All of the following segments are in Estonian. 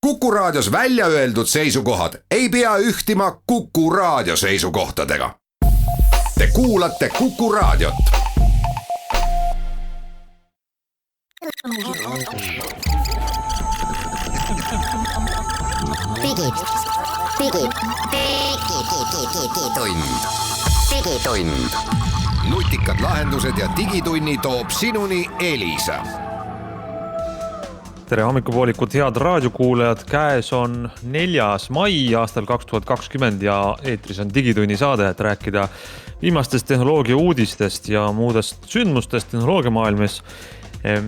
Kuku Raadios välja öeldud seisukohad ei pea ühtima Kuku Raadio seisukohtadega. Te kuulate Kuku Raadiot. Digitund. Nutikad lahendused ja digitunni toob sinuni Elisa. Tere hommikupoolikut, head raadiokuulajad. Käes on 4. mai aastal 2020 ja eetris on Digitunni saade, et rääkida viimastest tehnoloogia uudistest ja muudest sündmustest tehnoloogia maailmas.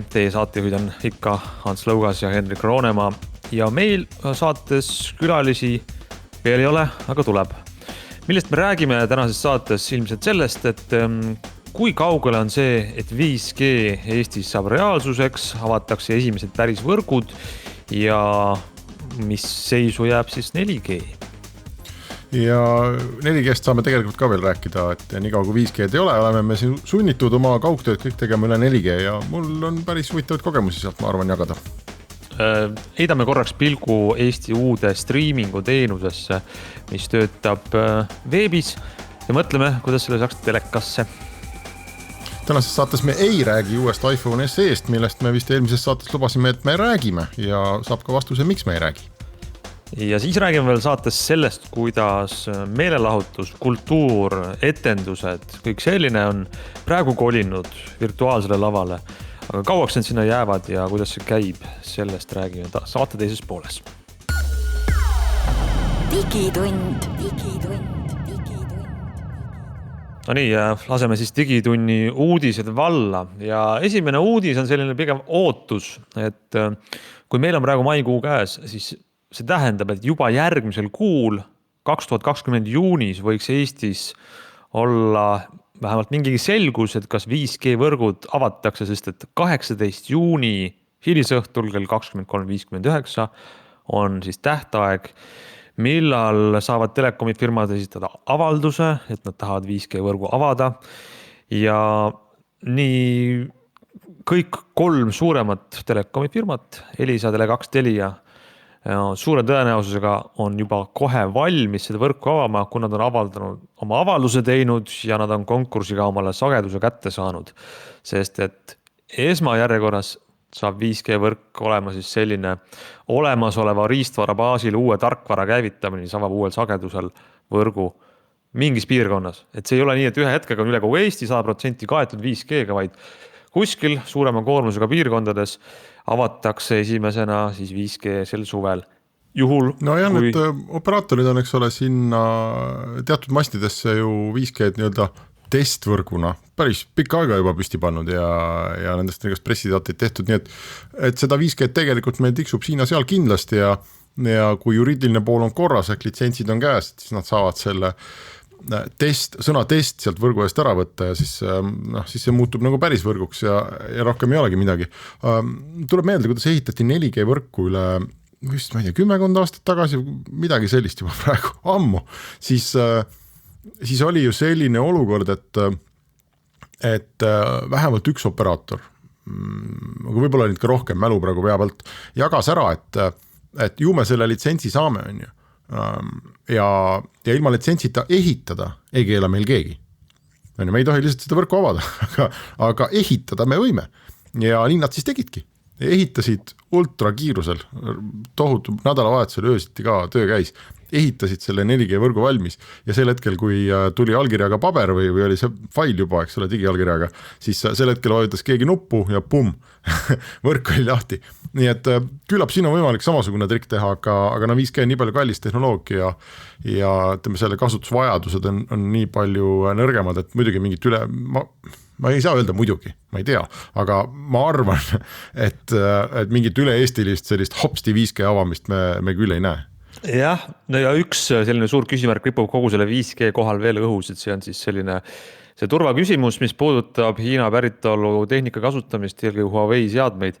Teie saatejuhid on ikka Hans Lõugas ja Hendrik Roonemaa ja meil saates külalisi veel ei ole, aga tuleb. Millest me räägime tänases saates? Ilmselt sellest, et kui kaugele on see, et 5G Eestis saab reaalsuseks, avatakse esimesed päris võrgud ja mis seisu jääb siis 4G? Ja 4G'st saame tegelikult ka veel rääkida, et nii kaua kui 5G'd ei ole, oleme me sunnitud oma kaugtööd kõik tegema üle 4G ja mul on päris huvitavaid kogemusi sealt, ma arvan, jagada. Heidame korraks pilgu Eesti uude streamingu teenusesse, mis töötab veebis ja mõtleme, kuidas selle saaks telekasse. Tänases saates me ei räägi uuest iPhone SE'st, millest me vist eelmises saates lubasime, et me räägime ja saab ka vastuse, miks me ei räägi. Ja siis räägime veel saates sellest, kuidas meelelahutus, kultuur, etendused, kõik selline on praegu kolinud virtuaalsele lavale. Aga kauaks need sinna jäävad ja kuidas see käib, sellest räägime saate teises pooles. Digitund. No nii, laseme siis Digitunni uudised valla ja esimene uudis on selline pigem ootus, et kui meil on praegu maikuu käes, siis see tähendab, et juba järgmisel kuul 2020 juunis võiks Eestis olla vähemalt mingigi selgus, et kas 5G võrgud avatakse, sest et 18 juuni hilisõhtul kell 23.59 on siis tähtaeg, millal saavad telekomifirmad esitada avalduse, et nad tahavad 5G võrgu avada ja nii kõik 3 suuremat telekomifirmat, Elisa, Tele2, Telia, suure tõenäosusega on juba kohe valmis seda võrku avama, kui nad on avaldanud oma avalduse teinud ja nad on konkursiga omale sageduse kätte saanud. Sest et esmajärjekorras saab 5G võrk olema siis selline olemasoleva riistvara baasil uue tarkvara käivitamine, mis avab uuel sagedusel võrgu mingis piirkonnas. Et see ei ole nii, et ühe hetkega on üle kogu Eesti 100% kaetud 5G-ga, vaid kuskil suurema koormusega piirkondades avatakse esimesena siis 5G sel suvel. Juhul, no jah, kui... need operaatorid on, eks ole, sinna teatud mastidesse ju 5G nii-öelda testvõrguna päris pikka aega juba püsti pannud ja nendest pressiteateid tehtud, nii et seda 5G tegelikult meil tiksub siin ja seal kindlasti ja kui juriidiline pool on korras, ehk litsentsid on käes, siis nad saavad selle sõna test sealt võrgu eest ära võtta ja siis see muutub nagu päris võrguks ja rohkem ei olegi midagi. Tuleb meelde, kuidas ehitati 4G võrku üle, vist ma ei tea, 10 aastat tagasi, midagi sellist juba praegu ammu, siis oli ju selline olukord, et vähemalt üks operaator, aga võib-olla olid ka rohkem mälu praegu pea pealt, jagas ära, et ju me selle litsentsi saame, on ju. Ja ilma litsentsita ehitada ei keela meil keegi. Me ei tohi lihtsalt seda võrku avada, aga ehitada me võime. Ja nii nad siis tegidki. Ehitasid ultrakiirusel, tohutu nädalavahetusel öösiti ka töö käis. Ehitasid selle 4G võrgu valmis ja sel hetkel, kui tuli allkirjaga paber või oli see fail juba, eks ole, digiallkirjaga, siis sel hetkel vajutas keegi nuppu ja pum, võrk oli lahti. Nii et küllap siin on võimalik samasugune trikk teha, aga 5G on nii palju kallis tehnoloogia ja selle kasutusvajadused on nii palju nõrgemad, et muidugi mingit üle... Ma ei saa öelda muidugi, ma ei tea, aga ma arvan, et mingit üle-eestilist sellist hopsti 5G avamist me küll ei näe. Jah, no ja üks selline suur küsimärk ripub kogu selle 5G kohal veel õhus, et see on siis selline see turvaküsimus, mis puudutab Hiina päritolu tehnika kasutamist, eelkõige Huawei seadmeid,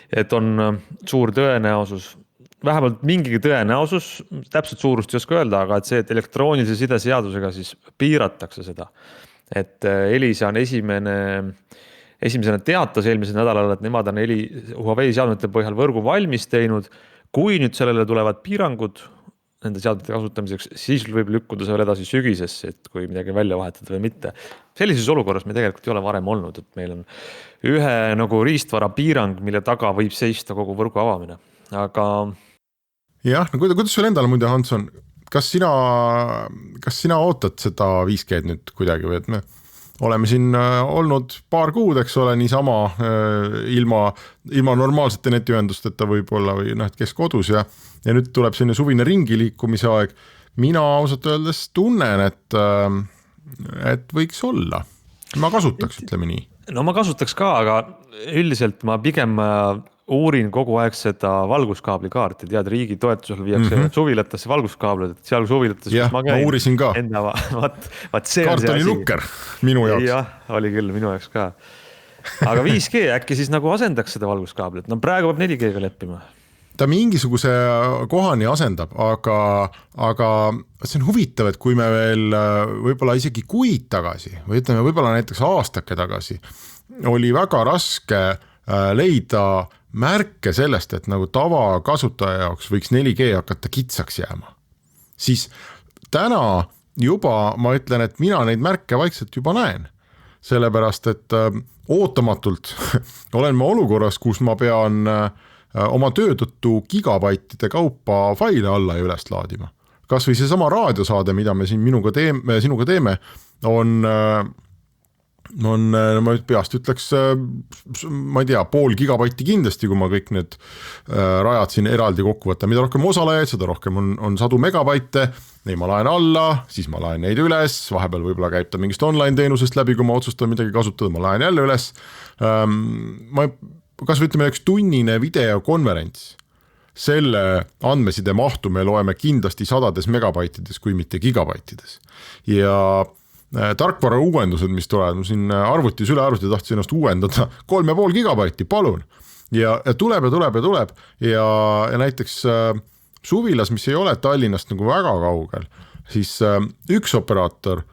et on suur tõenäosus, vähemalt mingigi tõenäosus, täpselt suurust ei oska öelda, aga et see, et elektroonilise sideseadusega siis piiratakse seda. Et Elisa on esimesena teatas eelmisel nädalal, et nemad on Huawei seadmete põhjal võrgu valmis teinud, kui nüüd sellele tulevad piirangud nende seadmete kasutamiseks, siis võib lükkuda see veel edasi sügisesse, et kui midagi välja vahetada või mitte. Sellises olukorras me tegelikult ei ole varem olnud, et meil on ühe nagu riistvara piirang, mille taga võib seista kogu võrgu avamine, aga jah, no kuidas sul endale muide, Hanson, kas sina ootad seda 5G nüüd kuidagi või, et me oleme siin olnud paar kuud, eks ole, niisama ilma normaalsete netiühendusteta võib-olla või noh, et kes kodus ja nüüd tuleb selline suvine ringi liikumise aeg. Mina ausalt öeldes tunnen, et võiks olla. Ma kasutaks, ütleme nii. No ma kasutaks ka, aga üldiselt ma pigem uurin kogu aeg seda valguskaabli kaarti, tead, riigi toetusel viiakse suvilatesse valguskaableid, et seal suvilates jah, ma uurisin ka. Vaat see kaart oli nukker minu jaoks. Jah, oli küll minu jaoks ka. Aga 5G äkki siis nagu asendaks seda valguskaablit, no praegu peab 4G-ga leppima. Ta mingisuguse kohani asendab, aga see on huvitav, et kui me veel võib-olla isegi kuid tagasi või ütleme võib-olla näiteks aastake tagasi oli väga raske leida märke sellest, et nagu tavakasutaja jaoks võiks 4G hakata kitsaks jääma. Siis täna juba ma ütlen, et mina neid märke vaikselt juba näen. Sellepärast, et ootamatult olen ma olukorras, kus ma pean oma töö tõttu gigabaitide kaupa faile alla ja üles laadima. Kas või see sama raadiosaade, mida me siin sinuga teeme, on ma peast ütleks, ma ei tea, 0,5 gigabaiti kindlasti, kui ma kõik need rajad siin eraldi kokku võtta. Mida rohkem osalejaid, seda rohkem on sadu megabaite, neid ma laen alla, siis ma laen neid üles, vahepeal võib-olla käib ta mingist online teenusest läbi, kui ma otsustan midagi kasutada, ma laen jälle üles. Kas või ütleme üks tunnine videokonverents, selle andmeside mahtu me loeme kindlasti sadades megabaitides, kui mitte gigabaitides. Ja tarkvara uuendused, mis tulevad, ma siin arvutis üle arvuti tahtsin ennast uuendada 3,5 gigabaiti, palun. Ja tuleb. Ja näiteks suvilas, mis ei ole Tallinnast nagu väga kaugel, siis üks operaator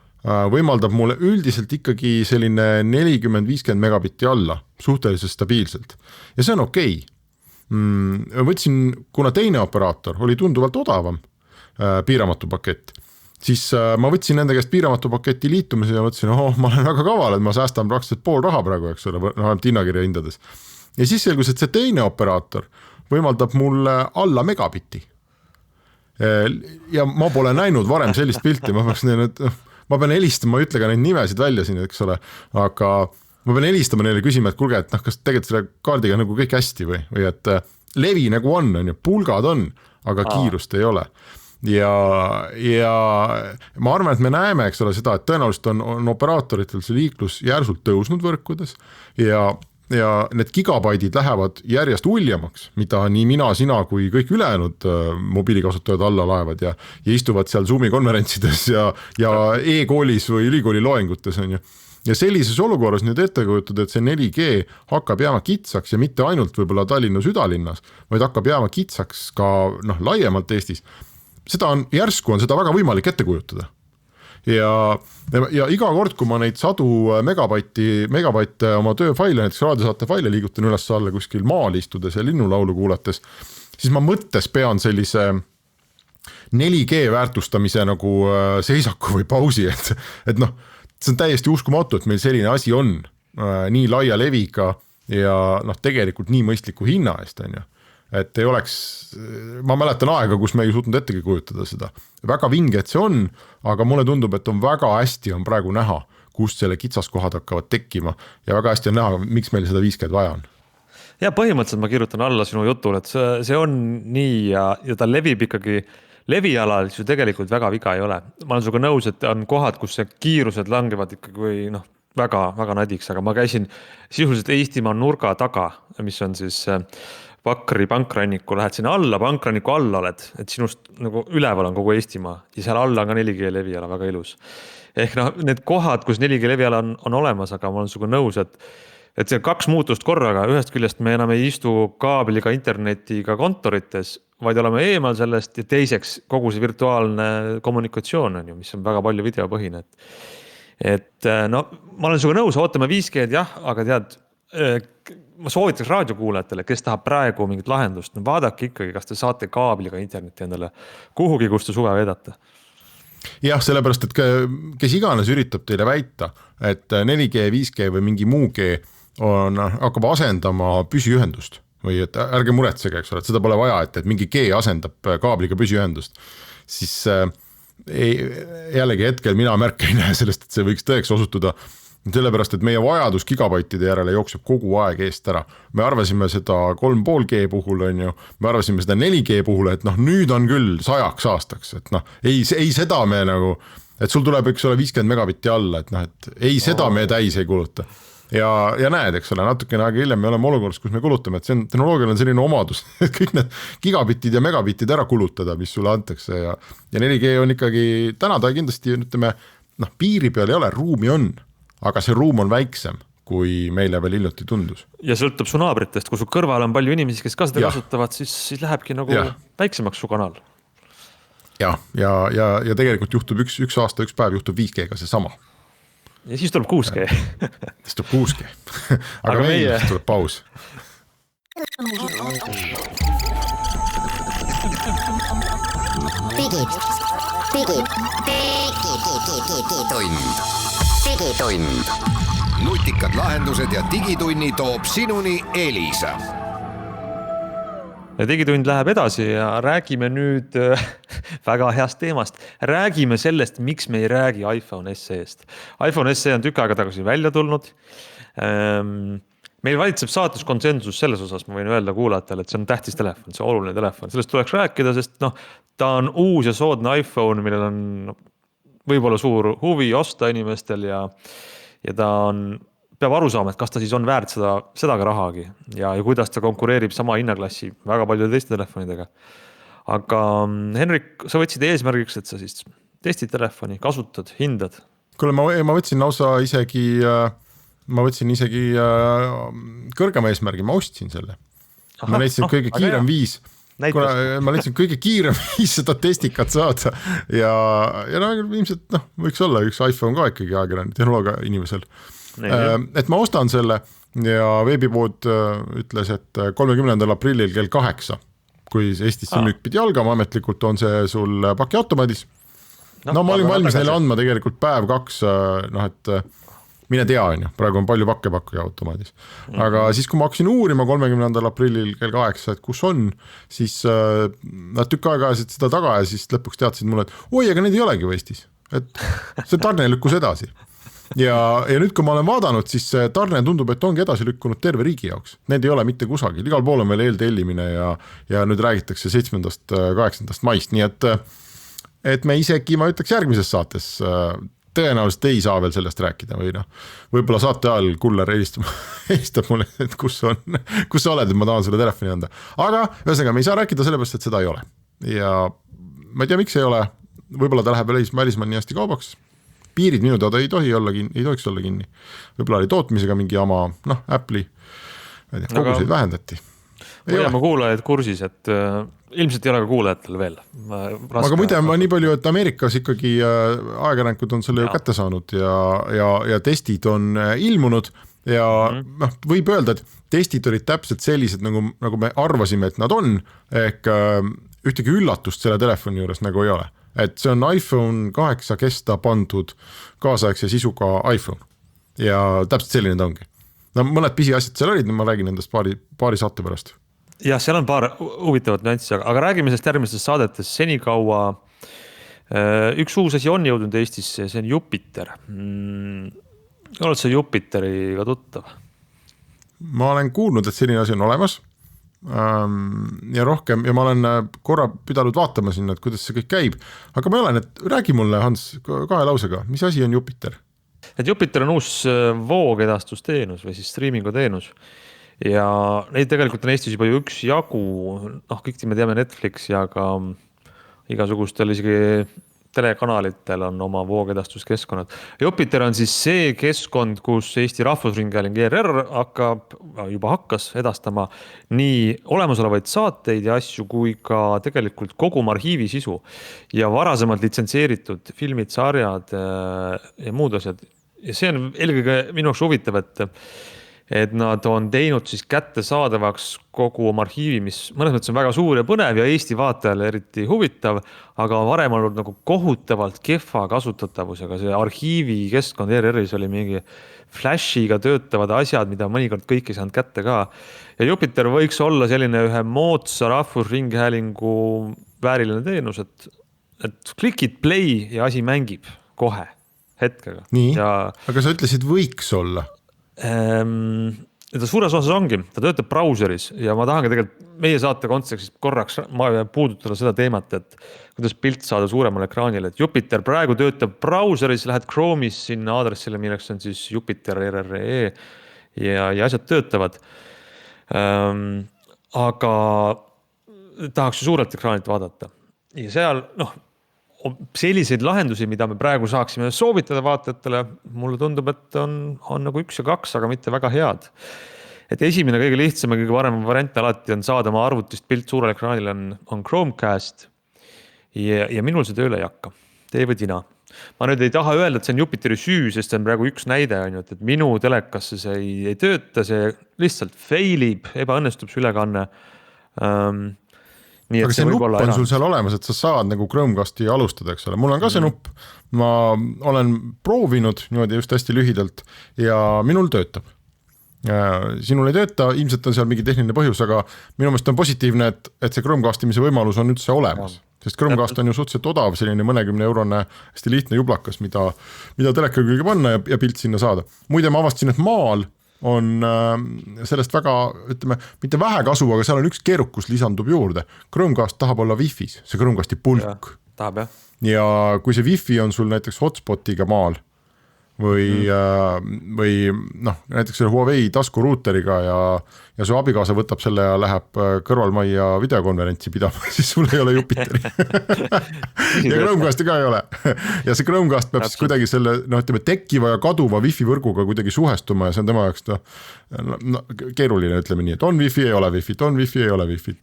võimaldab mulle üldiselt ikkagi selline 40-50 megabitti alla, suhteliselt stabiilselt. Ja see on okei. Võtsin, kuna teine operaator oli tunduvalt odavam piiramatu pakett, siis ma võtsin nende käest piiramatu paketi liitumise ja mõtlesin, ma olen väga kaval, et ma säästan praktiliselt pool raha praegu, eks ole, hinnakirja hindades. Ja siis selgus, et see teine operaator võimaldab mulle alla megabiti. Ja ma pole näinud varem sellist pilti, ma pean helistama, ma ütle ka neid nimesid välja siin, eks ole, aga ma pean helistama neile küsima, et kuulge, et kas tegelikult selle kaardiga nagu kõik hästi või et levi nagu on pulgad on, aga kiirust ei ole. Ja ma arvan, et me näeme, eks ole, seda, et tõenäoliselt on operaatoritel see liiklus järsult tõusnud võrkudes ja need gigabaidid lähevad järjest uljemaks, mida nii mina, sina kui kõik ülejäänud mobiilikasutajad alla laevad ja istuvad seal Zoomi konverentsides ja e-koolis või ülikooli loengutes on ju. Ja sellises olukorras nüüd ette kujutud, et see 4G hakkab jääma kitsaks ja mitte ainult võib-olla Tallinna südalinnas, vaid hakkab jääma kitsaks ka laiemalt Eestis. Järsku on seda väga võimalik ette kujutada. Ja iga kord, kui ma neid sadu megabaite oma tööfaile, näiteks raadiosaate faile liigutan üles alla kuskil maal istudes ja linnulaulu kuulates, siis ma mõttes pean sellise 4G väärtustamise nagu seisaku või pausi, et see on täiesti uskumatu, et meil selline asi on nii laia leviga ja tegelikult nii mõistliku hinna eest on ju. Et ei oleks, ma mäletan aega, kus me ei suutnud ettegi kujutada seda. Väga vinge, et see on, aga mulle tundub, et on väga hästi on praegu näha, kust selle kitsaskohad hakkavad tekkima ja väga hästi on näha, miks meil seda 5G vaja on. Ja põhimõtteliselt ma kirjutan alla sinu jutul, et see on nii ja ta levib ikkagi, levialal ju tegelikult väga viga ei ole. Ma olen sinuga nõus, et on kohad, kus see kiirused langevad ikkagi väga, väga nadiks, aga ma käisin sisuliselt Eestimaa nurga taga, mis on siis Pakri pankranniku, lähed sinna alla, pankranniku all oled, et sinust nagu üleval on kogu Eestimaa ja seal alla on ka 4G leviala, väga ilus. Ehk need kohad, kus 4G leviala on olemas, aga ma olen sinuga nõus, et see 2 muutust korraga, ühest küljest me enam ei istu kaabliga internetiga kontorites, vaid oleme eemal sellest ja teiseks kogu see virtuaalne kommunikatsioon on ju, mis on väga palju videopõhine. Et ma olen sinuga nõus, ootame 5G jah, aga tead, ma soovitaks raadiokuulajatele, kes tahab praegu mingit lahendust, no vaadake ikkagi, kas te saate kaabliga internetti endale kuhugi, kus te suve veedate. Jah, sellepärast, et kes iganes üritab teile väita, et 4G, 5G või mingi muu G hakkab asendama püsiühendust või et ärge muretsege, eks ole, et seda pole vaja, et mingi G asendab kaabliga püsiühendust, siis jällegi hetkel mina märka ei näe sellest, et see võiks tõeks osutuda, sellepärast, et meie vajadus gigabaitide järele jookseb kogu aeg eest ära. Me arvasime seda 3,5G puhul, on ju, me arvasime seda 4G puhul, et nüüd on küll 100 aastaks, et ei seda me nagu, et sul tuleb, eks ole, 50 megabitti alla, et ei seda me täis ei kuluta. Ja näed, eks ole, natukene aega hiljem me oleme olukorras, kus me kulutame, et see on tehnoloogial on selline omadus, et kõik need gigabitid ja megabitid ära kulutada, mis sulle antakse ja 4G on ikkagi, täna ta kindlasti, ütleme, piiri peal ei ole, ruumi on. Aga see ruum on väiksem, kui meile veel hiljuti tundus. Ja sõltub su naabritest, kui su kõrval on palju inimesi, kes ka seda kasutavad, siis lähebki nagu väiksemaks su kanal. Ja tegelikult juhtub üks aasta, üks päev juhtub 5G-ga see sama. Ja siis tuleb 6G. Siis tuleb 6G. Aga meil tuleb paus. Digitund. Nutikad lahendused ja digitunni toob sinuni Elisa. Ja digitund läheb edasi ja räägime nüüd väga heast teemast. Räägime sellest, miks me ei räägi iPhone SE-st. iPhone SE on tükk aega tagasi välja tulnud. Meil valitseb saates konsensus selles osas, ma võin öelda kuulajatele, et see on tähtis telefon, see on oluline telefon. Sellest tuleks rääkida, sest ta on uus ja soodne iPhone, millel on võib-olla suur huvi osta inimestel ja ta peab aru saama, et kas ta siis on väärt seda ka rahagi ja kuidas ta konkureerib sama hinnaklassi väga paljude teiste telefonidega. Aga Henrik, sa võtsid eesmärgiks, et sa siis testid telefoni, kasutad, hindad. Kuule, ma võtsin lausa isegi kõrgema eesmärgi, ma ostsin selle. Ma leidsin kõige kiirem viis. Ma leidsin kõige kiirem viis seda testikat saada ja ilmselt võiks olla üks iPhone ka ikkagi ajakirjani tehnoloogia inimesel. Et ma ostan selle ja veebipood ütles, et 30. aprillil kell 8, kui Eestis see müük pidi algama, ametlikult on see sul pakiautomaadis. Ma olin valmis neile andma tegelikult päev 2, et mine tea, praegu on palju pakke automaadis. Aga siis, kui ma hakkasin uurima 30. aprillil kell 8, et kus on, siis nad tükk aega ajasid seda taga ja siis lõpuks teadsid mulle, et oi, aga need ei olegi Eestis. Et see tarne lükkus edasi. Ja nüüd, kui ma olen vaadanud, siis see tarne tundub, et ongi edasi lükkunud terve riigi jaoks. Need ei ole mitte kusagil. Igal pool on veel eeltellimine ja nüüd räägitakse 7. 8. maist. Nii et me isegi, ma ütleks järgmises saates tõenäoliselt ei saa veel sellest rääkida või võib-olla saate ajal kuller helistab mulle, et kus sa oled, et ma tahan selle telefoni anda. Aga ühesõnaga, me ei saa rääkida sellepärast, et seda ei ole. Ja ma ei tea, miks ei ole. Võib-olla ta läheb välismaal nii hästi kaubaks. Piirid minu teada ei tohiks olla kinni. Võib-olla oli tootmisega mingi oma, Apple'i koguseid vähendati. Hoiame kuulajaid kursis, et ilmselt ei ole ka kuulajatel veel. Aga muide, ma nii palju, et Ameerikas ikkagi ajakirjanikud on selle ju kätte saanud ja testid on ilmunud ja võib öelda, et testid olid täpselt sellised, nagu me arvasime, et nad on, ehk ühtegi üllatust selle telefoni juures nagu ei ole. Et see on iPhone 8 kesta pandud kaasaegse sisuga iPhone ja täpselt selline ta ongi. Mõned pisiasjad seal olid, ma räägin endast paari saate pärast. Ja seal on paar huvitavat nüanssi, aga räägime sellest järgmistes saadetes senikaua. Üks uus asi on jõudnud Eestisse, see on Jupiter. Oled sa Jupiteriga tuttav? Ma olen kuulnud, et selline asi on olemas ja rohkem ja ma olen korra pidanud vaatama sinna, et kuidas see kõik käib. Aga ma olen, et räägi mulle, Hans, 2 lausega, mis asi on Jupiter? Et Jupiter on uus voogedastusteenus või siis streamingu teenus. Ja neid tegelikult on Eestis juba üks jagu, kõik me teame Netflix ja ka igasugustel isegi telekanalitel on oma voogedastuskeskkonnad. Jupiter on siis see keskkond, kus Eesti Rahvusringhääling ERR juba hakkas edastama nii olemasolevaid saateid ja asju kui ka tegelikult kogu arhiivi sisu ja varasemalt litsentseeritud filmid, sarjad ja muud asjad. Ja see on eelkõige minu jaoks huvitav, et nad on teinud siis kättesaadavaks kogu oma arhiivi, mis mõnes mõttes on väga suur ja põnev ja Eesti vaatajale eriti huvitav, aga varem olnud nagu kohutavalt kehva kasutatavusega. See arhiivi keskkond ERR-is oli mingi flashiga töötavad asjad, mida mõnikord kõik ei saanud kätte ka. Ja Jupiter võiks olla selline ühe moodsa rahvusringhäälingu vääriline teenus, et klikid play ja asi mängib kohe hetkega. Nii, aga sa ütlesid võiks olla. Ta suures osas ongi, ta töötab brauseris ja ma tahan ka tegelikult meie saate kontekstis korraks puudutada seda teemat, et kuidas pilt saada suuremale ekraanile, et Jupiter praegu töötab brauseris, lähed Chrome'is sinna aadressile, milleks on siis Jupiter RRE ja asjad töötavad. Aga tahaks ju suurelt ekraanilt vaadata ja seal selliseid lahendusi, mida me praegu saaksime soovitada vaatajatele, mulle tundub, et on nagu 1 ja 2, aga mitte väga head. Et esimene kõige lihtsam ja kõige varem variant alati on saada oma arvutist pilt suurel ekraanil on Chromecast ja minul see tööle ei hakka. Tee või tina. Ma nüüd ei taha öelda, et see on Jupiteri süü, sest see on praegu üks näide, et minu telekasse see ei tööta, see lihtsalt failib, ebaõnnestub see ülekanne. Aga see nupp on sul seal olemas, et sa saad nagu Chromecasti alustada, eks ole. Mul on ka see nupp, ma olen proovinud niimoodi just hästi lühidalt ja minul töötab. Sinul ei tööta, ilmselt on seal mingi tehniline põhjus, aga minu meelest on positiivne, et see Chromecastimise võimalus on üldse olemas. Sest Chromecast on ju suhteliselt odav, selline mõnekümne eurone hästi lihtne jublakas, mida teleka külge panna ja pilt sinna saada. Muide, ma avastasin, et maal on sellest väga, ütleme, mitte vähe kasu, aga seal on üks keerukus lisandub juurde. Chromecast tahab olla Wi-Fi's, see Chromecasti pulk. Tahab, jah. Ja kui see Wi-Fi on sul näiteks hotspotiga maal või näiteks selle Huawei taskuruuteriga ja su abikaasa võtab selle ja läheb kõrvalmajja videokonverentsi pidama, siis sul ei ole Jupiteri. Ja Chromecasti ka ei ole. Ja see Chromecast peab siis kuidagi selle tekkiva ja kaduva Wi-Fi võrguga kuidagi suhestuma ja see on tema jaoks keeruline, ütleme nii, et on Wi-Fi, ei ole Wi-Fi, on Wi-Fi, ei ole Wi-Fi.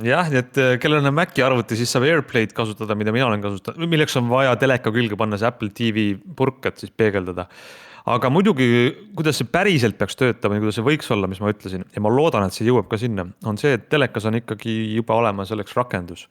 Jah, nii et kellel on Maci arvuti, siis saab AirPlay'd kasutada, mida mina olen kasutanud, milleks on vaja teleka külge panna see Apple TV purk, et siis peegeldada. Aga muidugi, kuidas see päriselt peaks töötama ja kuidas see võiks olla, mis ma ütlesin, ja ma loodan, et see jõuab ka sinna, on see, et telekas on ikkagi juba olema selleks rakendus.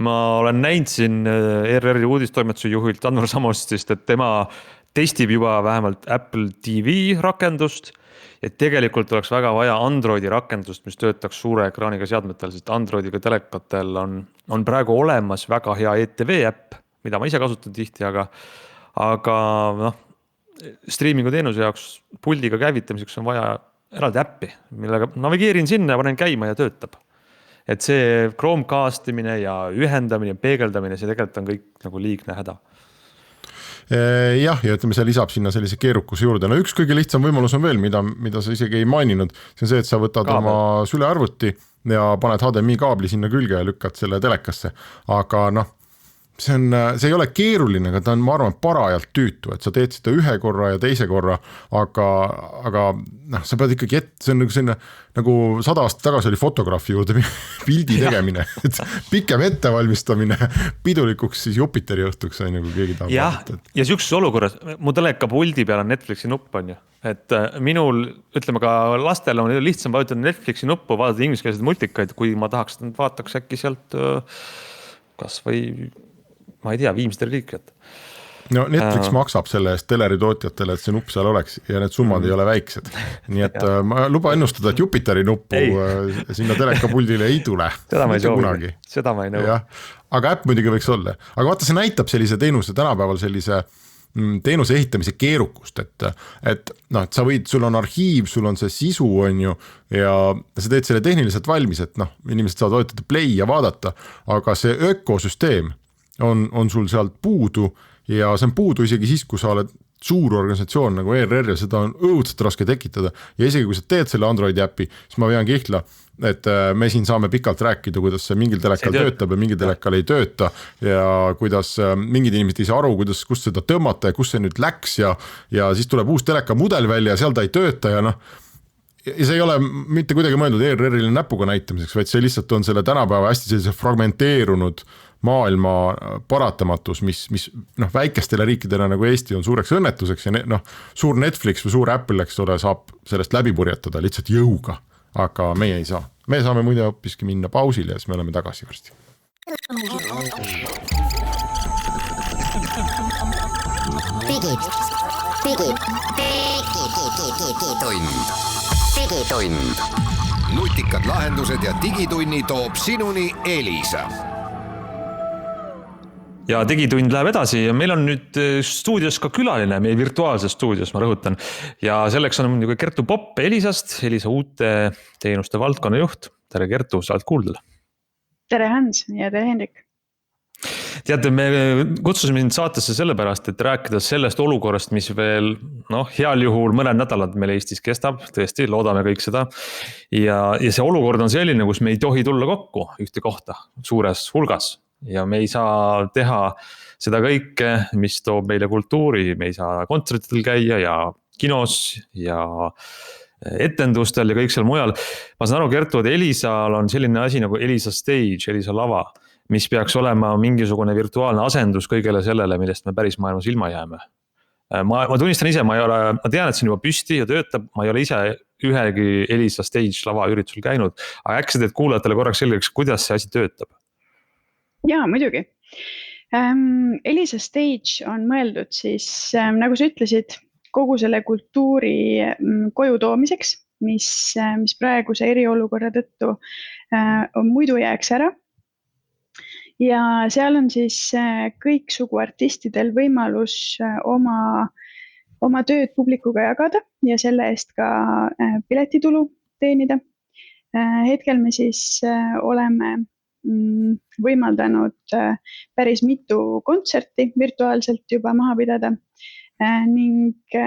Ma olen näinud siin ERR-i uudistoimetuse juhilt Andor Samostist, et tema testib juba vähemalt Apple TV rakendust, et tegelikult oleks väga vaja Androidi rakendust, mis töötaks suure ekraaniga seadmetel, sest Androidiga telekatel on praegu olemas väga hea ETV äpp, mida ma ise kasutan tihti, aga streamingu teenuse jaoks puldiga käivitamiseks on vaja eraldi äppi, millega navigeerin sinna ja panen käima ja töötab. Et see Chromecastimine ja ühendamine ja peegeldamine, see tegelikult on kõik nagu liigne häda. Jah, ja ütleme, see lisab sinna sellise keerukus juurde. Üks kõige lihtsam võimalus on veel, mida sa isegi ei maininud. See on see, et sa võtad oma sülearvuti ja paned HDMI kaabli sinna külge ja lükkad selle telekasse. Aga see ei ole keeruline, aga ta on, ma arvan, parajalt tüütu, et sa teed seda ühe korra ja teise korra, aga sa pead ikkagi see on nagu 100 aastat tagasi oli fotograafi juurde pildi tegemine, et pikem ettevalmistamine pidulikuks siis Jupiteri õhtuks, kui keegi tahab. Ja sellises olukorras, mu teleka puldi peal on Netflixi nupp, on ju. Et minul, ütleme ka lastel on lihtsam vajutada Netflixi nuppu, vaadata ingliskeelseid multikaid, kui ma tahaks, et vaataks äkki sealt kas või ma ei tea, viimstel liikjad. No Netflix maksab selle eest teleritootjatele, et see nupp seal oleks ja need summad ei ole väiksed. Nii et ma luba ennustada, et Jupiteri nuppu sinna telekapuldile ei tule. Seda ma ei soovi. Seda ma ei nõu. Aga äpp muidugi võiks olla. Aga vaata, see näitab sellise teenuse tänapäeval sellise teenuse ehitamise keerukust, et sa võid, sul on arhiiv, sul on see sisu, on ju, ja sa teed selle tehniliselt valmis, et inimesed saavad vajutada play ja vaadata, aga see ökosüsteem on sul sealt puudu ja see on puudu isegi siis, kui sa oled suur organisatsioon nagu ERR ja seda on õudselt raske tekitada ja isegi kui sa teed selle Androidi äppi, siis ma vean kihla, et me siin saame pikalt rääkida, kuidas see mingil telekal töötab ja mingil telekal ei tööta ja kuidas mingid inimesed ei saa aru, kust seda tõmmata ja kus see nüüd läks ja siis tuleb uus teleka mudel välja ja seal ta ei tööta ja ja see ei ole mitte kuidagi mõeldud ERR-ile näpuga näitamiseks, vaid see lihtsalt on selle tänapäeva hästi sellise fragmenteerunud maailma paratamatus, mis noh, väikestele riikidele nagu Eesti on suureks õnnetuseks ja noh, suur Netflix või suur Apple, eks ole, saab sellest läbi purjetada lihtsalt jõuga, aga meie ei saa. Me saame muide hoopiski minna pausile ja siis me oleme tagasi varsti. Digitund. Nutikad lahendused ja digitunni toob sinuni Elisa. Ja digitund läheb edasi ja meil on nüüd stuudios ka külaline, meie virtuaalses stuudios, ma rõhutan. Ja selleks on muidugi Kertu Popp Elisast, Elisa uute teenuste valdkonna juht. Tere Kertu, sa oled kuuldel. Tere Hans ja tere Hendrik. Teate, me kutsusime sind saatesse sellepärast, et rääkida sellest olukorrast, mis veel heal juhul mõned nädalad meil Eestis kestab, tõesti, loodame kõik seda. Ja see olukord on selline, kus me ei tohi tulla kokku ühte kohta suures hulgas. Ja me ei saa teha seda kõike, mis toob meile kultuuri, me ei saa kontsertidel käia ja kinos ja etendustel ja kõik seal mujal. Ma saan aru, Kertu, et Elisal on selline asi nagu Elisa Stage, Elisa lava, mis peaks olema mingisugune virtuaalne asendus kõigele sellele, millest me päris maailmas ilma jääme. Ma tunnistan ise, ma tean, et see on juba püsti ja töötab, ma ei ole ise ühegi Elisa Stage lava üritusel käinud, aga äkki sa teed kuulajatele korraks selgeks, kuidas see asi töötab? Jaa, muidugi. Elisa Stage on mõeldud siis, nagu sa ütlesid, kogu selle kultuuri koju toomiseks, mis praeguse eriolukorra tõttu muidu jääks ära. Ja seal on siis kõiksugu artistidel võimalus oma tööd publikuga jagada ja selle eest ka piletitulu teenida. Hetkel me siis oleme võimaldanud päris mitu kontserti virtuaalselt juba maha pidada ning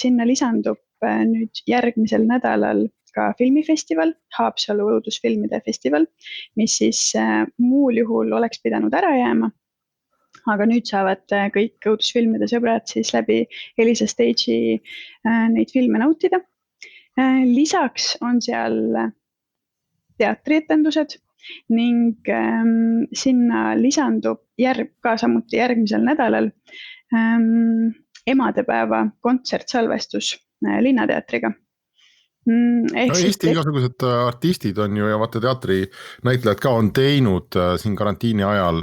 sinna lisandub nüüd järgmisel nädalal ka filmifestival, Haapsalu õudusfilmide festival, mis siis muul juhul oleks pidanud ära jääma. Aga nüüd saavad kõik õudusfilmide sõbrad siis läbi Elisa Stage'i neid filme nautida. Lisaks on seal teatrietendused ning sinna lisandub ka samuti järgmisel nädalal emadepäeva kontsertsalvestus Linnateatriga. Eesti igasugused artistid on ju ja vaata teatri näitlejad ka on teinud siin karantiini ajal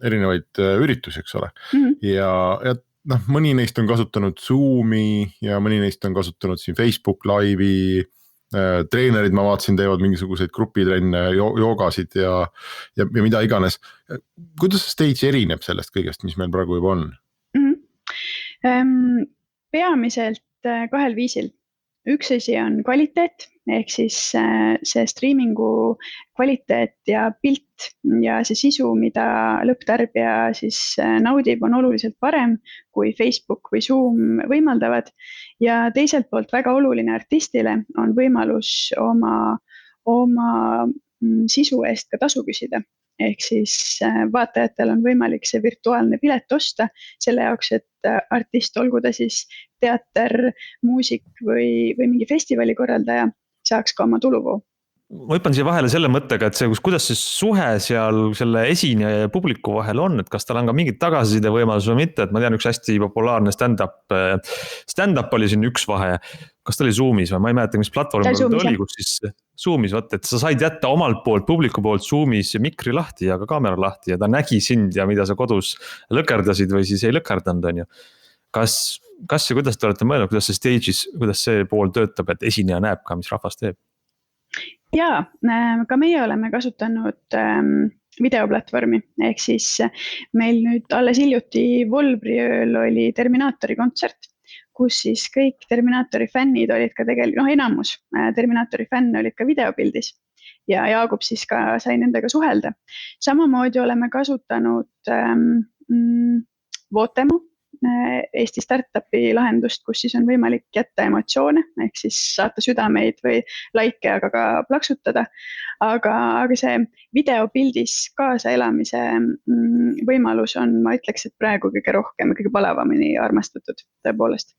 erinevaid üritusi, eks ole. Ja mõni neist on kasutanud Zoomi ja mõni neist on kasutanud siin Facebook Live'i, treenerid ma vaatasin teevad mingisuguseid grupitrenne, joogasid ja mida iganes. Kuidas Stage erineb sellest kõigest, mis meil praegu juba on? Peamiselt kahel viisil. Üks asi on kvaliteet, ehk siis see streamingu kvaliteet ja pilt ja see sisu, mida lõpptarbija siis naudib, on oluliselt parem kui Facebook või Zoom võimaldavad. Ja teiselt poolt väga oluline artistile on võimalus oma sisu eest ka tasu küsida. Ehk siis vaatajatel on võimalik see virtuaalne pilet osta selle jaoks, et artist, olgu ta siis teater, muusik või mingi festivali korraldaja, saaks ka oma tuluvoo. Ma hüppan siia vahele selle mõttega, et kuidas see suhe seal selle esineja ja publiku vahel on, et kas tal on ka mingid tagasiside võimalus või mitte, et ma tean üks hästi populaarne stand-up oli siin üks vahe, kas ta oli Zoomis või ma ei mäleta, mis platvorm ta oli, kus siis Zoomis, et sa said jätta omalt poolt, publiku poolt Zoomis mikri lahti ja ka kaamera lahti ja ta nägi sind ja mida sa kodus lõkerdasid või siis ei lõkerdanud, on ju. Kas ja kuidas te olete mõelnud, kuidas see Stage'is, kuidas see pool töötab, et esineja näeb ka, mis rahvas teeb? Jaa, ka meie oleme kasutanud videoplatvormi, ehk siis meil nüüd alles hiljuti Volbriööl oli Terminaatori kontsert, kus siis kõik Terminaatori fännid olid ka tegelikult, enamus Terminaatori fänne olid ka videopildis ja Jaagup siis ka sai nendega suhelda. Samamoodi oleme kasutanud Votemo, Eesti startupi lahendust, kus siis on võimalik jätta emotsioone, ehk siis saata südameid või laike, aga ka plaksutada. Aga see videopildis kaasaelamise võimalus on, ma ütleks, et praegu kõige rohkem, kõige palavamini armastatud tõepoolest.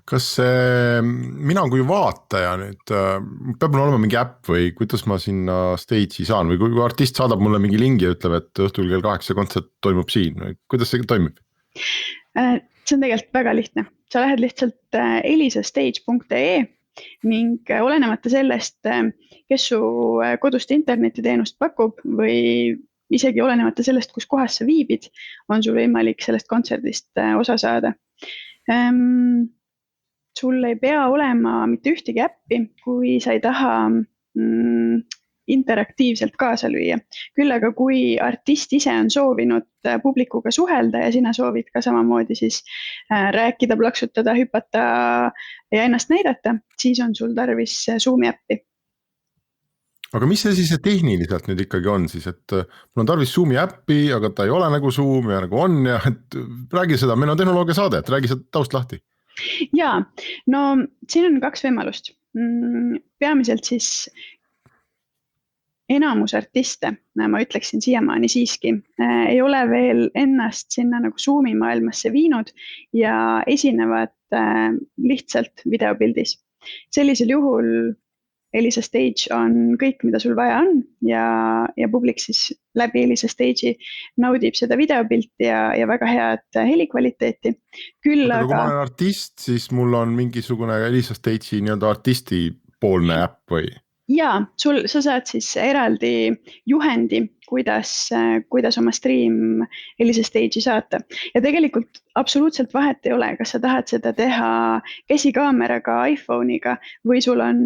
kas mina kui vaataja nüüd, peab mul olema mingi äpp või kuidas ma sinna stage'i saan või kui artist saadab mulle mingi lingi ja ütleb, et õhtul kell 8 kontsert toimub siin, kuidas see toimib? See on tegelikult väga lihtne. Sa lähed lihtsalt elisastage.ee ning olenemata sellest, kes su kodust internetiteenust pakub või isegi olenemata sellest, kus kohas sa viibid, on sul võimalik sellest kontserdist osa saada. Sul ei pea olema mitte ühtegi äppi, kui sa ei taha interaktiivselt kaasa lüüa. Küll aga kui artist ise on soovinud publikuga suhelda ja sina soovid ka samamoodi siis rääkida, plaksutada, hüpata ja ennast näidata, siis on sul tarvis Zoomi äppi. Aga mis see siis tehniliselt nüüd ikkagi on siis, et mul on tarvis Zoomi äppi, aga ta ei ole nagu Zoom ja nagu on ja et räägi seda, meil on tehnoloogia saade, et räägi seda taust lahti. Jaa, no siin on 2 võimalust. Peamiselt siis enamus artiste, ma ütleksin siiamaani siiski, ei ole veel ennast sinna nagu Zoomi maailmasse viinud ja esinevad lihtsalt videopildis. Sellisel juhul Elisa Stage on kõik, mida sul vaja on ja publik siis läbi Elisa Stage'i naudib seda videopilti ja väga head helikvaliteeti. Küll aga kui ma olen artist, siis mul on mingisugune Elisa Stage'i nii-öelda artisti poolne äpp või? Jaa, sa saad siis eraldi juhendi, kuidas oma stream Elisa Stage'i saata. Ja tegelikult absoluutselt vahet ei ole, kas sa tahad seda teha käsikaameraga, iPhone'iga või sul on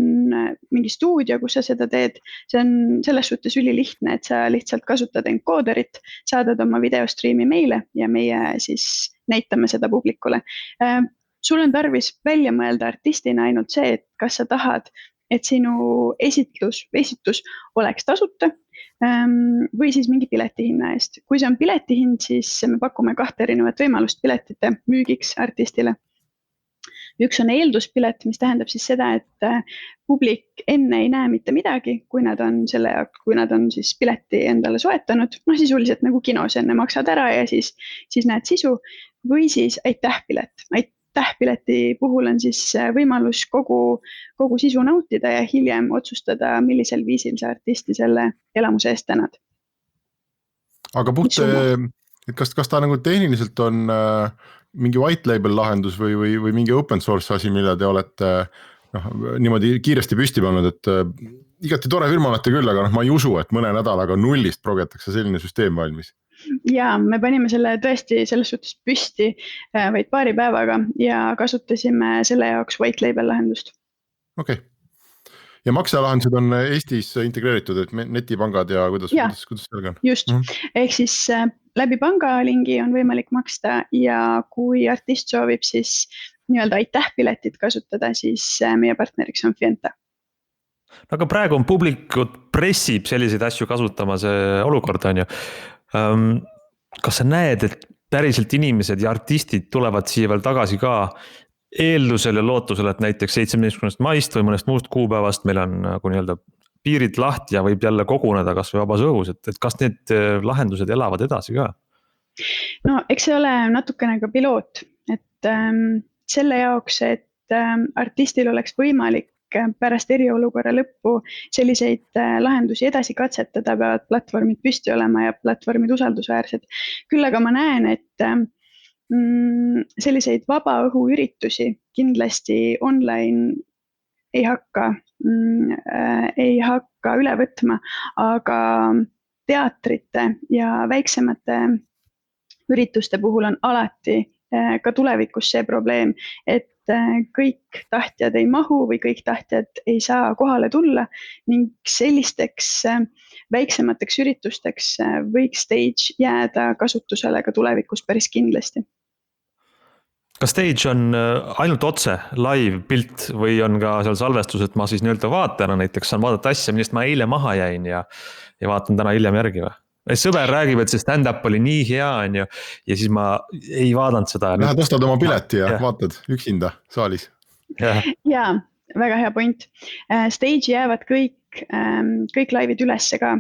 mingi stuudio, kus sa seda teed. See on selles suhtes ülilihtne, et sa lihtsalt kasutad enkooderit, saadad oma videostreami meile ja meie siis näitame seda publikule. Sul on tarvis välja mõelda artistina ainult see, et kas sa tahad, et sinu esitus oleks tasuta või siis mingi piletihinna eest. Kui see on piletihind, siis me pakume 2 erinevat võimalust piletite müügiks artistile. Üks on eelduspilet, mis tähendab siis seda, et publik enne ei näe mitte midagi, kui nad on siis pileti endale soetanud. Sisuliselt nagu kinos enne maksad ära ja siis näed sisu. Või siis aitähpilet. Aitähpileti puhul on siis võimalus kogu sisu nautida ja hiljem otsustada, millisel viisil sa artisti selle elamuse eest tänad. Aga kas ta nagu tehniliselt on mingi white label lahendus või mingi open source asi, mille te olete niimoodi kiiresti püsti pannud, et igati tore firma olete küll, aga ma ei usu, et mõne nädalaga nullist progetakse selline süsteem valmis. Jaa, me panime selle tõesti selles suhtes püsti vaid 2 päevaga ja kasutasime selle jaoks white label lahendust. Okei. Ja makselahendused on Eestis integreeritud, et netipangad ja kuidas sellega on? Just, ehk siis läbi pangalingi on võimalik maksta ja kui artist soovib siis nii-öelda aitähpiletit kasutada, siis meie partneriks on Fienta. Aga praegu on publikut pressib selliseid asju kasutama, see olukord on ju. Kas sa näed, et päriselt inimesed ja artistid tulevad siia veel tagasi ka eeldusel ja lootusel, et näiteks 17. maist või mõnest muust kuupäevast meil on nagu nii-öelda piirid lahti ja võib jälle koguneda kas või vabas õhus, et kas need lahendused elavad edasi ka? No eks see ole natukene ka piloot, et selle jaoks, et artistil oleks võimalik pärast eriolukorra lõppu selliseid lahendusi edasi katsetada, peavad platvormid püsti olema ja platvormid usaldusväärsed. Küll aga ma näen, et selliseid vabaõhuüritusi kindlasti online ei hakka üle võtma, aga teatrite ja väiksemate ürituste puhul on alati ka tulevikus see probleem, et kõik tahtjad ei mahu või kõik tahtjad ei saa kohale tulla ning sellisteks väiksemateks üritusteks võiks Stage jääda kasutusele ka tulevikus päris kindlasti. Kas Stage on ainult otse live pilt või on ka seal salvestus, et ma siis nii-öelda vaatana näiteks saan vaadata asja, millest ma eile maha jäin ja vaatan täna hiljem järgi või? Sõber räägib, et see stand-up oli nii hea on ju, ja siis ma ei vaadanud seda. Lähed ostad oma pileti ja vaatad üksinda saalis. Jaa, väga hea point. Stage jäävad kõik laivid ülesse ka,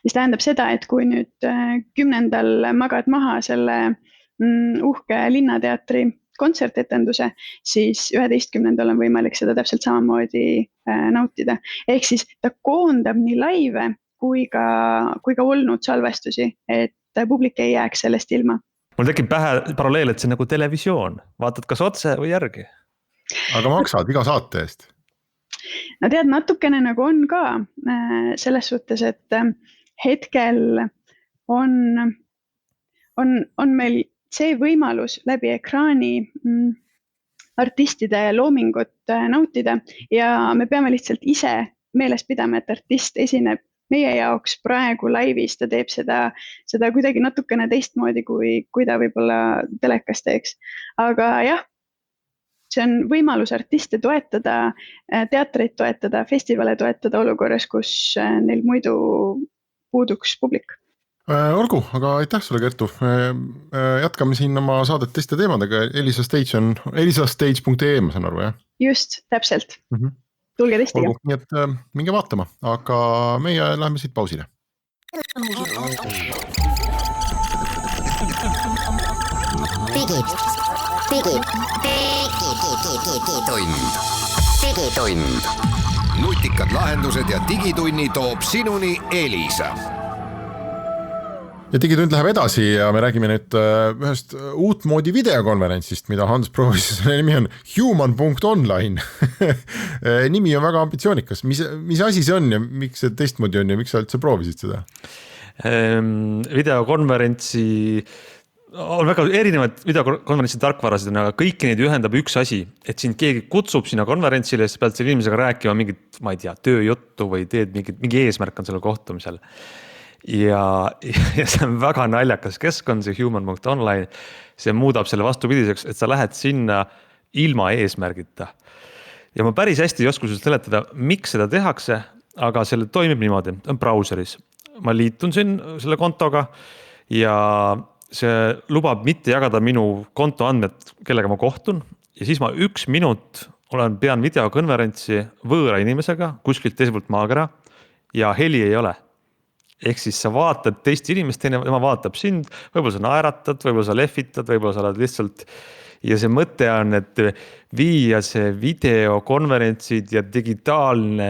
mis tähendab seda, et kui nüüd 10. magad maha selle uhke linnateatri kontsertetenduse, siis 11. on võimalik seda täpselt samamoodi nautida. Ehk siis ta koondab nii laive kui ka olnud salvestusi, et publik ei jääks sellest ilma. Mul tekib pähe paralleel, et see nagu televisioon, vaatad kas otse või järgi. Aga maksad iga saate eest? No tead, natukene nagu on ka selles suhtes, et hetkel on meil see võimalus läbi ekraani artistide loomingut nautida ja me peame lihtsalt ise meeles pidama, et artist esineb meie jaoks praegu laivis, ta teeb seda kuidagi natukene teistmoodi, kui ta võib-olla telekas teeks. Aga jah, see on võimalus artiste toetada, teatreid toetada, festivale toetada olukorras, kus neil muidu puuduks publik. Olgu, aga aitäh sulle, Kertu. Jätkame siin oma saadet teiste teemadega. Elisa Stage on elisastage.ee, ma saan aru, jah? Just, täpselt. Tulge testiga. Olgu, nii et minge vaatama, aga meie läheme siit pausile. Digitund. Nutikad lahendused ja digitunni toob sinuni Elisa. Ja digitund läheb edasi ja me räägime nüüd ühest uut moodi videokonverentsist, mida Hans proovis, selle nimi on human.online. Nimi on väga ambitsioonikas. Mis asi see on ja miks see teistmoodi on ja miks sa üldse proovisid seda? Videokonverentsi on väga erinevad videokonverentsi tarkvarasid, aga kõiki neid ühendab üks asi, et sind keegi kutsub sinna konverentsile, siis pead selle inimesega rääkima mingit, ma ei tea, tööjuttu või teed mingi eesmärk on sellel kohtumisel. Ja see on väga naljakas keskkond, see human.online, see muudab selle vastupidiseks, et sa lähed sinna ilma eesmärgita. Ja ma päris hästi ei osku seletada, miks seda tehakse, aga selle toimib niimoodi, on brauseris. Ma liitun siin selle kontoga ja see lubab mitte jagada minu konto andmed, kellega ma kohtun ja siis ma 1 minut pean videokonverentsi võõra inimesega kuskilt teiselt poolt maakera ja heli ei ole. Ehk siis sa vaatad teist inimest, tema vaatab sind, võib-olla sa naeratad, võib-olla sa lehvitad, võib-olla sa oled lihtsalt ja see mõte on, et viia see videokonverentsid ja digitaalne,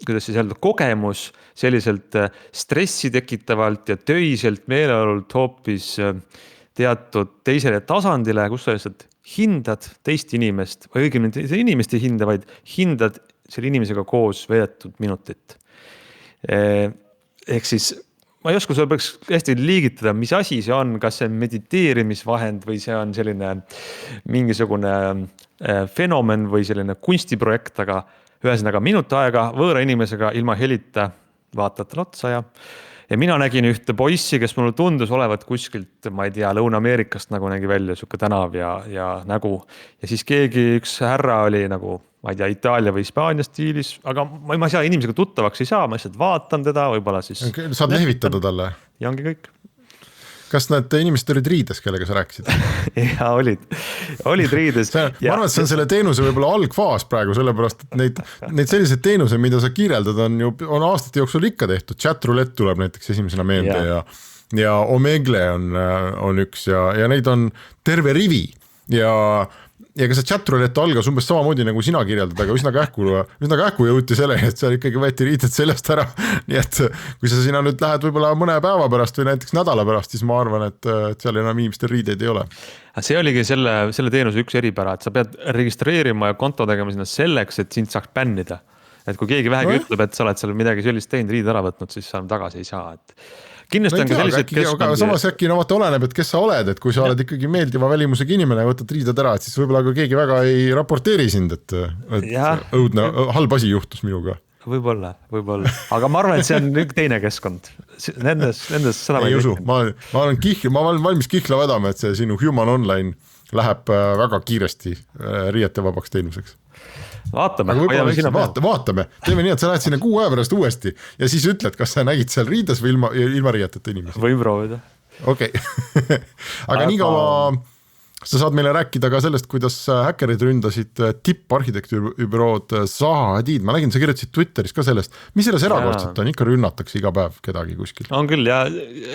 kuidas siis öelda, kogemus selliselt stressi tekitavalt ja töiselt meeleolult hoopis teatud teisele tasandile, kus sa lihtsalt hindad teist inimest või õigemini teise inimest ei hinda, vaid hindad selle inimesega koos veedetud minutit. Ehk siis ma ei oska sulle peaks hästi liigitada, mis asi see on, kas see on mediteerimisvahend või see on selline mingisugune fenomen või selline kunstiprojekt, aga ühesõnaga minut aega võõra inimesega ilma helita vaatad otsa ja mina nägin ühte poissi, kes mulle tundus olevat kuskilt, ma ei tea, Lõuna-Ameerikast nagu nägi välja suke tänav ja nägu ja siis üks härra oli nagu ma ei tea, Itaalia või Hispaania stiilis, aga ma ei saa inimesega tuttavaks ei saa, ma lihtsalt vaatan teda, võib-olla siis... Saad lehvitada talle? Ja ongi kõik. Kas need inimesed olid riides, kellega sa rääkisid? Ja, olid riides. Ma arvan, et see on selle teenuse võib-olla algfaas praegu, sellepärast, et neid sellised teenused, mida sa kirjeldad, on aastate jooksul ikka tehtud. Chatroulette tuleb näiteks esimesena meelde ja Omegle on üks ja neid on terve rivi ja ka see chatroulette algas umbes samamoodi nagu sina kirjeldad, aga üsna kähku jõuti selleni, et seal ikkagi võeti riided sellest ära. Nii et kui sa sinna nüüd lähed võib-olla mõne päeva pärast või näiteks nädala pärast, siis ma arvan, et seal enam inimestel riideid ei ole. See oligi selle teenuse üks eripära, et sa pead registreerima ja konto tegema sinna selleks, et sind saaks bännida. Et kui keegi vähegi ütleb, et sa oled seal midagi sellist teinud, riid ära võtnud, siis sa tagasi ei saa. Kindlasti on ka sellised keskkondi. Samas äkki oleneb, et kes sa oled, et kui sa oled ikkagi meeldiva välimusega inimene ja võtad riided ära, et siis võib-olla ka keegi väga ei raporteeri sind, et õudne, halb asi juhtus minuga. Võib-olla. Aga ma arvan, et see on üks teine keskkond. Nendes seda ei usu. Ma olen valmis kihla vedama, et see sinu Human Online läheb väga kiiresti riietevabaks teenuseks. Vaatame, teeme nii, et sa lähed sinna 6 aja pärast uuesti ja siis ütled, kas sa nägid seal riides või ilma riieteta inimesi. Võin proovida. Okei. Aga nii kaua sa saad meile rääkida ka sellest, kuidas häkkerid ründasid tipparhitektuuribürood Zaha Hadid. Ma nägin, sa kirjutasid Twitteris ka sellest. Mis selles erakordselt on? Ikka rünnatakse iga päev kedagi kuskil. On küll ja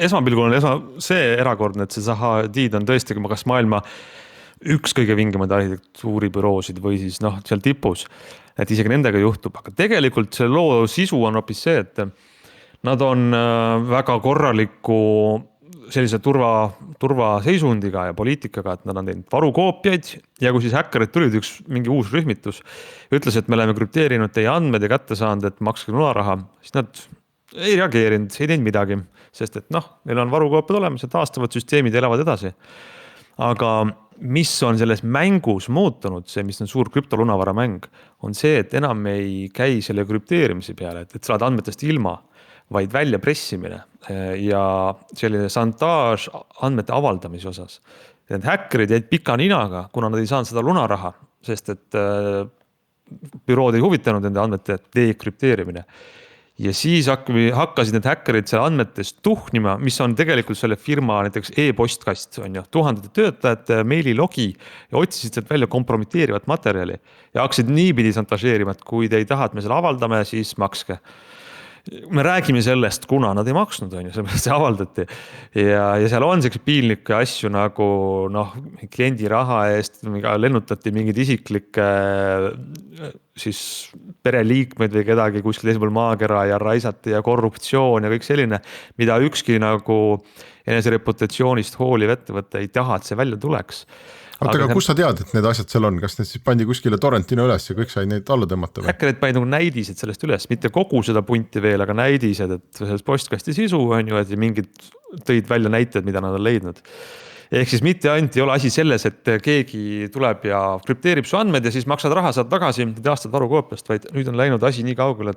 esmapilgul on see erakordne, et see Zaha Hadid on tõesti kas maailma üks kõige vingemaid arhitektuuribüroosid või siis noh, seal tipus, et isegi nendega juhtub, aga tegelikult see loo sisu on hoopis see, et nad on väga korraliku sellise turvaseisundiga ja poliitikaga, et nad on teinud varukoopiaid ja kui siis häkkerid tulid, mingi uus rühmitus, ütles, et me oleme krüpteerinud teie andmed ja kätte saanud, et makske lunaraha, siis nad ei reageerinud, ei teinud midagi, sest et noh, neil on varukoopiad olemas ja taastavad süsteemid elavad edasi. Aga mis on selles mängus muutunud, see, mis on suur krüptolunavara mäng, on see, et enam ei käi selle krüpteerimise peale, et sa oled andmetest ilma, vaid välja pressimine ja selline šantaaž andmete avaldamise osas. Need häkkerid jäid pika ninaga, kuna nad ei saanud seda lunaraha, sest et bürood ei huvitanud nende andmete dekrüpteerimine. Ja siis hakkasid need häkkerid seal andmetest tuhnima, mis on tegelikult selle firma näiteks e-postkast, on ju, tuhandete töötajate meililogi ja otsisid sealt välja kompromiteerivat materjali ja hakkasid niipidi šantažeerima, et kui te ei taha, et me selle avaldame, siis makske. Me räägime sellest, kuna nad ei maksnud, on ju, sellepärast see avaldati ja seal on sellised piinlikke asju nagu noh, kliendi raha eest lennutati mingid isiklikke siis pereliikmed või kedagi kuskil teisel pool maakera ja raisati ja korruptsioon ja kõik selline, mida ükski nagu enese reputatsioonist hooliv ettevõte ei taha, et see välja tuleks. Aga kus sa tead, et need asjad seal on? Kas need siis pandi kuskile torrentina üles ja kõik sai neid alla tõmmata? Häkkerid pandi nagu näidised sellest üles, mitte kogu seda punti veel, aga näidised, et selles postkasti sisu on ju, et mingid tõid välja näited, mida nad on leidnud. Ehk siis mitte ainult ei ole asi selles, et keegi tuleb ja krüpteerib su andmed ja siis maksad raha, saad tagasi, taastad varukoopiast, vaid nüüd on läinud asi nii kaugel,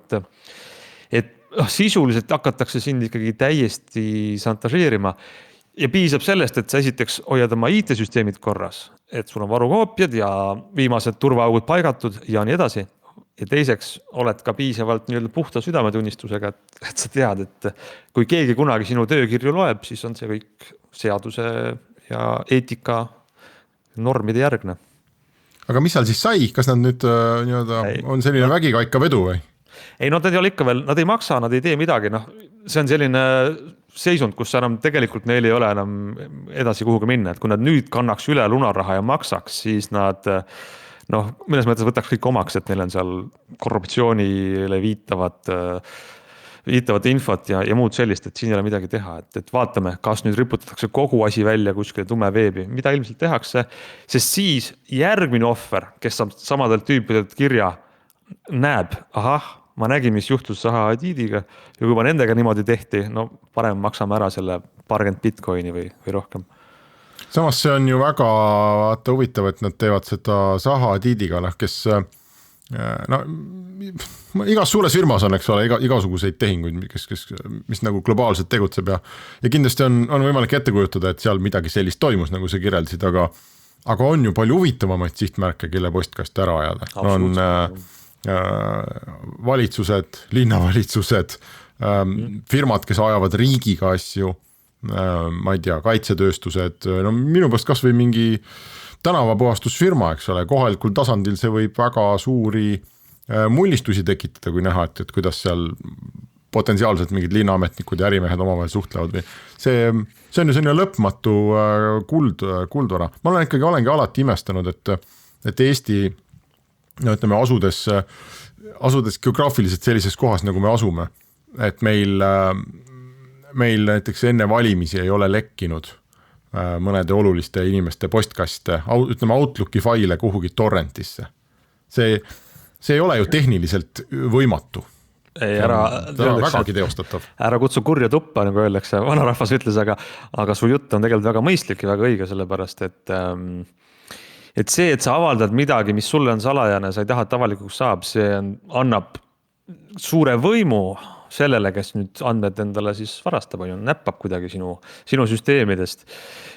et sisuliselt hakatakse sind ikkagi täiesti šantažeerima. Ja piisab sellest, et sa esiteks hoiad oma IT-süsteemid korras, et sul on varukoopiad ja viimased turvaaugud paigatud ja nii edasi. Ja teiseks oled ka piisavalt nii-öelda puhta südametunnistusega, et sa tead, et kui keegi kunagi sinu töökirju loeb, siis on see kõik seaduse ja eetika normide järgne. Aga mis seal siis sai? Kas nad nüüd on selline vägikaika vedu või? Ei, no nad ei ole ikka veel, nad ei maksa, nad ei tee midagi, noh, see on selline seisund, kus enam tegelikult neil ei ole enam edasi kuhugi minna, et kui nad nüüd kannaks üle lunaraha ja maksaks, siis nad noh, milles mõttes võtaks kõik omaks, et neil on seal korruptsioonile viitavat infot ja muud sellist, et siin ei ole midagi teha, et vaatame, kas nüüd riputatakse kogu asi välja kuskile tume veebi, mida ilmselt tehakse, sest siis järgmine ohver, kes saab samadelt tüüpidelt kirja, näeb, ma nägin, mis juhtus Zaha Hadidiga ja kui ma nendega niimoodi tehti, no parem maksame ära selle paarkümmend bitcoini või rohkem. Samas see on ju väga huvitav, et nad teevad seda Zaha Hadidiga, kes igas suures firmas on, eks ole, igasuguseid tehinguid, mis nagu globaalselt tegutseb ja kindlasti on võimalik ette kujutada, et seal midagi sellist toimus, nagu sa kirjeldasid, aga on ju palju huvitavamaid sihtmärke, kelle postkast ära ajada. On valitsused, linnavalitsused, firmad, kes ajavad riigiga asju, ma ei tea, kaitsetööstused, no minu pärast kas või mingi tänavapuhastusfirma, eks ole, kohalikul tasandil see võib väga suuri mullistusi tekitada, kui näha, et kuidas seal potentsiaalselt mingid linnaametnikud ja ärimehed omavahel suhtlevad või see on ju selline lõpmatu kuldvara. Ma olengi alati imestanud, et Eesti ütleme, asudes geograafiliselt sellises kohas, nagu me asume, et meil näiteks enne valimisi ei ole lekkinud mõnede oluliste inimeste postkaste, ütleme Outlooki faile kuhugi torrentisse. See ei ole ju tehniliselt võimatu. Ei, vägagi teostatav. Ära kutsu kurja tuppa, nagu öeldakse, vanarahvas ütles, aga su jutt on tegelikult väga mõistlik ja väga õige, sellepärast, et see, et sa avaldad midagi, mis sulle on salajane, sa ei taha, et avalikuks saab, see annab suure võimu sellele, kes nüüd andmed endale siis varastab, näppab kuidagi sinu süsteemidest.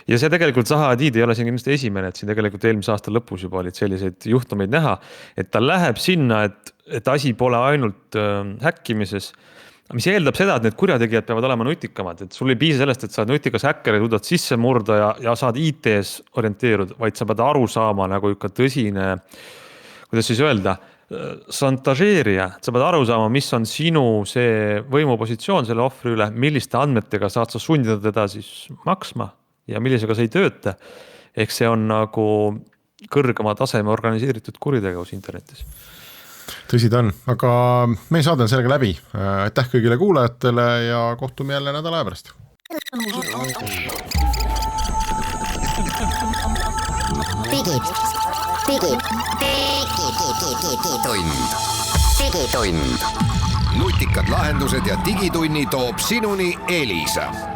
Ja see tegelikult Zaha Hadid ei ole siin kindlasti esimene, et siin tegelikult eelmise aasta lõpus juba olid selliseid juhtumeid näha, et ta läheb sinna, et asi pole ainult häkkimises, mis eeldab seda, et need kurjategijad peavad olema nutikamad, et sul ei piisa sellest, et sa oled nutikas häkker ja suudad sisse murda ja saad IT-s orienteerud, vaid sa pead aru saama nagu ikka tõsine, kuidas siis öelda, šantažeerija, sa pead aru saama, mis on sinu see võimupositsioon selle ohvri üle, milliste andmetega saad sa sundida teda siis maksma ja millisega sa ei tööta. ehk see on nagu kõrgema taseme organiseeritud kuritegevus internetis. Tõsi ta on, aga meie saade on sellega läbi. Aitäh kõigile kuulajatele ja kohtume jälle nädala aja pärast. Digitund. Nutikad lahendused ja digitunni toob sinuni Elisa.